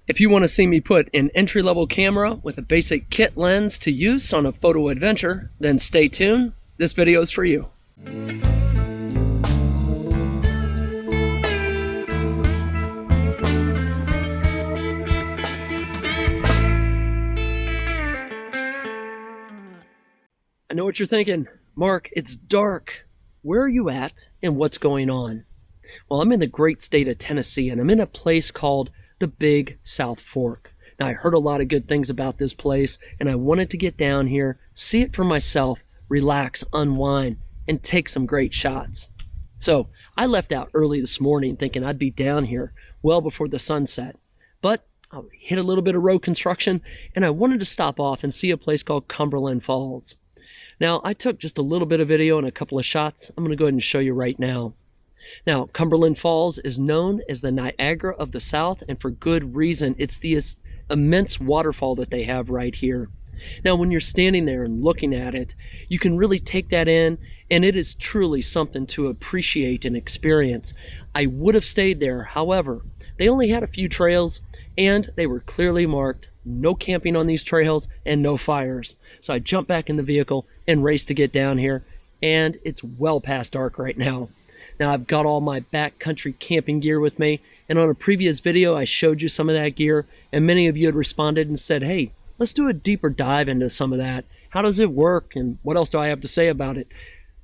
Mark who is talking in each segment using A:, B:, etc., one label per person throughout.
A: If you want to see me put an entry-level camera with a basic kit lens to use on a photo adventure, then stay tuned. This video is for you. I know what you're thinking. Mark, it's dark. Where are you at and what's going on? Well, I'm in the great state of Tennessee, and I'm in a place called the Big South Fork. Now, I heard a lot of good things about this place, and I wanted to get down here, see it for myself, relax, unwind, and take some great shots. So I left out early this morning thinking I'd be down here well before the sunset. But I hit a little bit of road construction, and I wanted to stop off and see a place called Cumberland Falls. Now, I took just a little bit of video and a couple of shots. I'm going to go ahead and show you right now. Now, Cumberland Falls is known as the Niagara of the South, and for good reason. It's the immense waterfall that they have right here. Now, when you're standing there and looking at it, you can really take that in, and it is truly something to appreciate and experience. I would have stayed there, however, they only had a few trails, and they were clearly marked. No camping on these trails and no fires. So I jumped back in the vehicle and raced to get down here, and it's well past dark right now. Now, I've got all my backcountry camping gear with me, and on a previous video I showed you some of that gear, and many of you had responded and said, hey, let's do a deeper dive into some of that. How does it work, and what else do I have to say about it?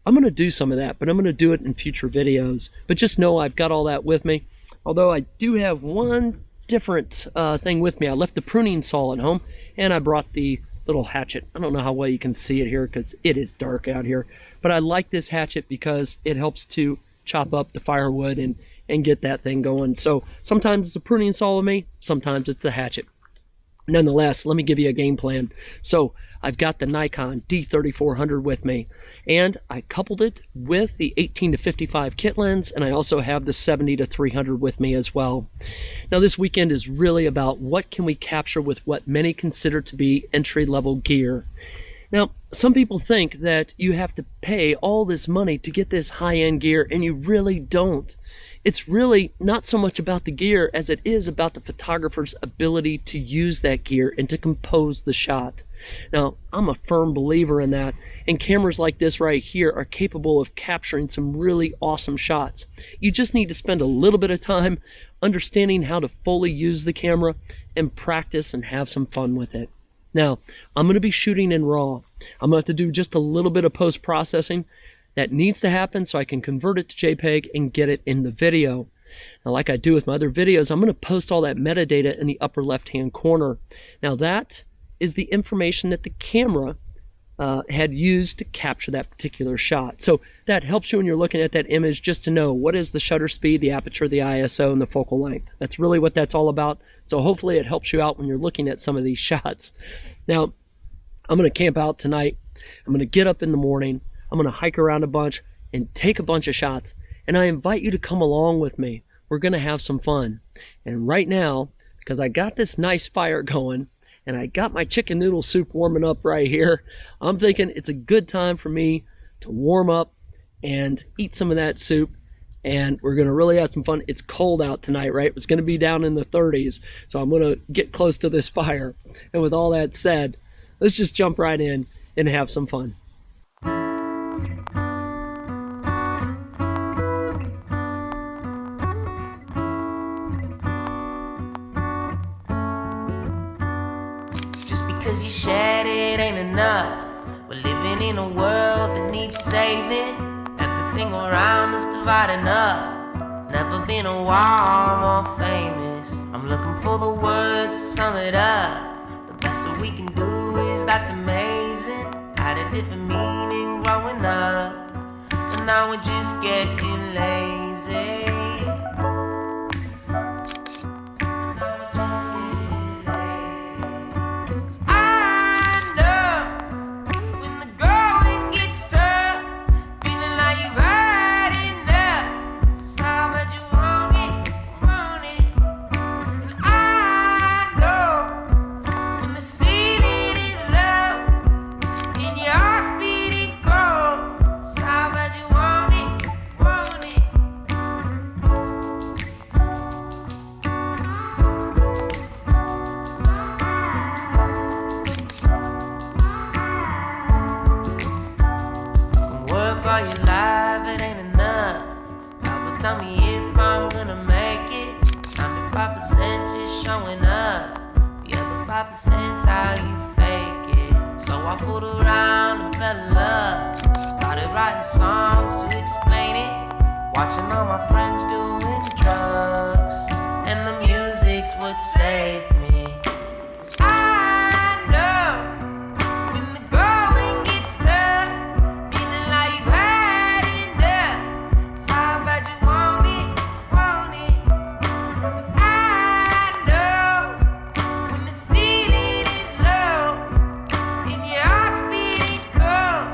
A: I'm going to do some of that, but I'm going to do it in future videos. But just know I've got all that with me, although I do have one different thing with me. I left the pruning saw at home, and I brought the little hatchet. I don't know how well you can see it here because it is dark out here, but I like this hatchet because it helps to chop up the firewood and get that thing going. So sometimes it's a pruning saw with me, sometimes it's the hatchet. Nonetheless, let me give you a game plan. So I've got the Nikon D3400 with me, and I coupled it with the 18-55 kit lens, and I also have the 70-300 with me as well. Now, this weekend is really about what can we capture with what many consider to be entry-level gear. Now, some people think that you have to pay all this money to get this high-end gear, and you really don't. It's really not so much about the gear as it is about the photographer's ability to use that gear and to compose the shot. Now, I'm a firm believer in that, and cameras like this right here are capable of capturing some really awesome shots. You just need to spend a little bit of time understanding how to fully use the camera and practice and have some fun with it. Now, I'm going to be shooting in RAW. I'm going to have to do just a little bit of post-processing. That needs to happen so I can convert it to JPEG and get it in the video. Now, like I do with my other videos, I'm going to post all that metadata in the upper left-hand corner. Now, that is the information that the camera had used to capture that particular shot. So that helps you when you're looking at that image just to know what is the shutter speed, the aperture, the ISO, and the focal length. That's really what that's all about. So hopefully it helps you out when you're looking at some of these shots. Now, I'm going to camp out tonight. I'm going to get up in the morning. I'm going to hike around a bunch and take a bunch of shots. And I invite you to come along with me. We're going to have some fun. And right now, because I got this nice fire going, and I got my chicken noodle soup warming up right here, I'm thinking it's a good time for me to warm up and eat some of that soup, and we're going to really have some fun. It's cold out tonight, right? It's going to be down in the 30s, so I'm going to get close to this fire. And with all that said, let's just jump right in and have some fun.
B: Cause you shared it ain't enough. We're living in a world that needs saving. Everything around us dividing up. Never been a war more famous. I'm looking for the words to sum it up. The best that we can do is that's amazing. Had a different meaning growing up, but now we're just getting lazy. 5% is showing up. The other 5%'s how you fake it. So I fooled around and fell in love. Started writing songs to explain it. Watching all my friends doing drugs. And the music's what saved me. 'Cause I know when the going gets tough, feeling like you've had enough. So how bad you want it, want it. And I know when the ceiling is low and your heart's beating cold.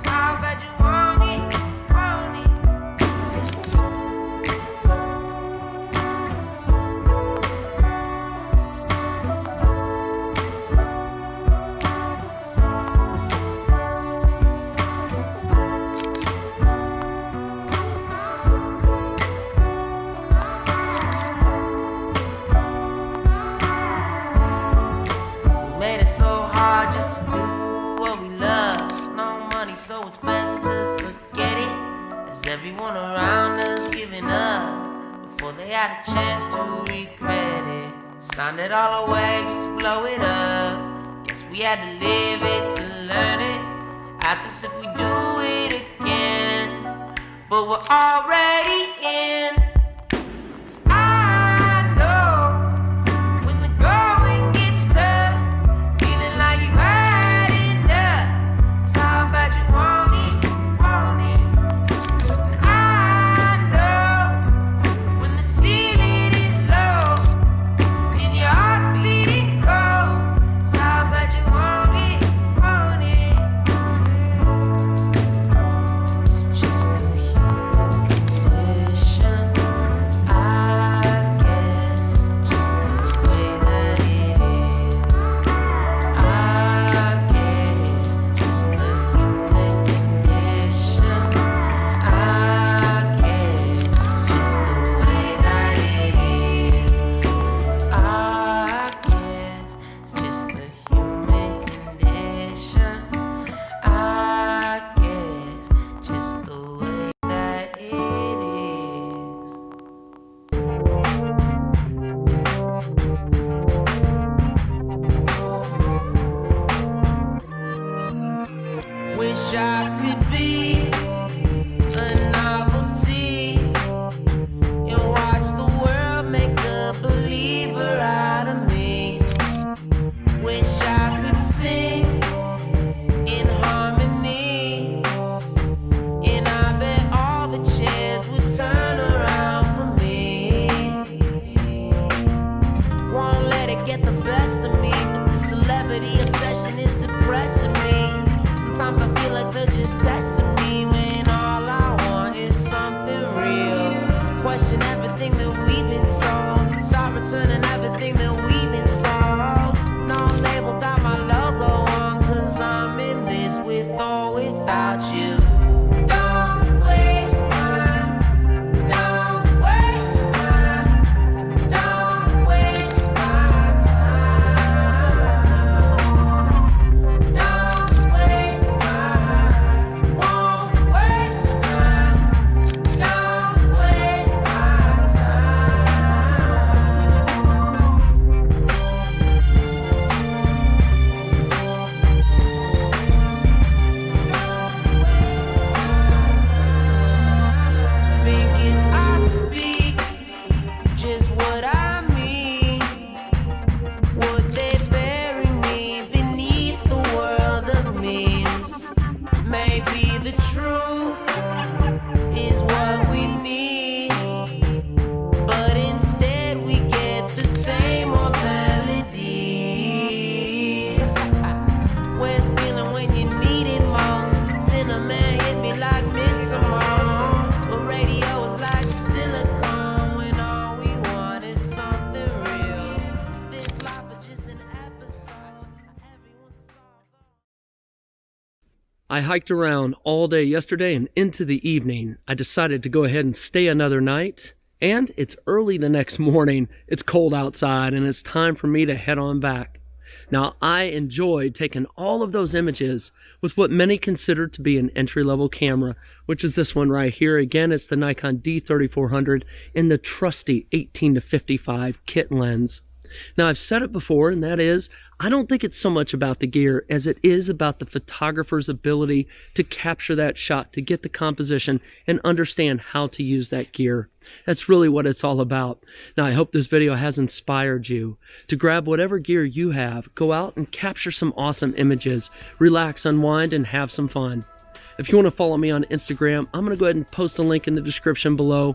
B: So how bad you want it, want it. We made it so hard just to do what we love. No money, so it's best to forget it. As everyone around us giving up before they had a chance to regret it. Signed it all away just to blow it up. Guess we had to live it to learn it. Ask us if we do it again, but we're already in. 'Cause I know when the going gets tough, feeling like you've had enough. So how bad you want it, want it. And I know when the ceiling is low and your heart's beating cold. So how bad you want it, want it. It's just the human condition, I guess, just the way that it is. I guess, just the human condition, I guess, just the way that it is. I guess it's just the human condition, I guess, just the way that it is. Wish I could be a novelty and watch the world make a believer out of me. Wish I could sing in harmony, and I bet all the chairs would turn around for me. Won't let it get the best of me, but the celebrity obsession is depressing me. Sometimes I feel like they're just testing me when all I want is something real. Question everything that we've been told. Start returning everything that we've been sold. No label got my logo on, 'cause I'm in this with or without you. Don't waste time. Don't waste time. Don't waste my time. Don't waste time. Won't waste time. Don't waste my time. Think if I speak just what I mean, would they bury me beneath the world of memes? Maybe the truth is what we need, but instead we get the same old melodies. Where's feeling when you need it most? Cinnamon hit me like Miss Simone, but radio is like silicone when all we want is something real. Is this life or just an episode? Everyone's a star.
A: I hiked around all day yesterday, and into the evening I decided to go ahead and stay another night. And it's early the next morning, it's cold outside, and it's time for me to head on back. Now, I enjoyed taking all of those images with what many consider to be an entry-level camera, which is this one right here. Again, it's the Nikon D3400 in the trusty 18-55 kit lens. Now, I've said it before, and that is, I don't think it's so much about the gear as it is about the photographer's ability to capture that shot, to get the composition, and understand how to use that gear. That's really what it's all about. Now, I hope this video has inspired you to grab whatever gear you have, go out and capture some awesome images, relax, unwind, and have some fun. If you want to follow me on Instagram, I'm going to go ahead and post a link in the description below.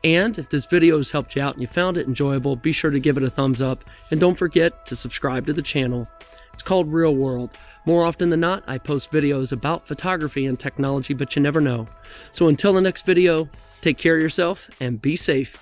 A: And if this video has helped you out and you found it enjoyable, be sure to give it a thumbs up. And don't forget to subscribe to the channel. It's called Real World. More often than not, I post videos about photography and technology, but you never know. So until the next video, take care of yourself and be safe.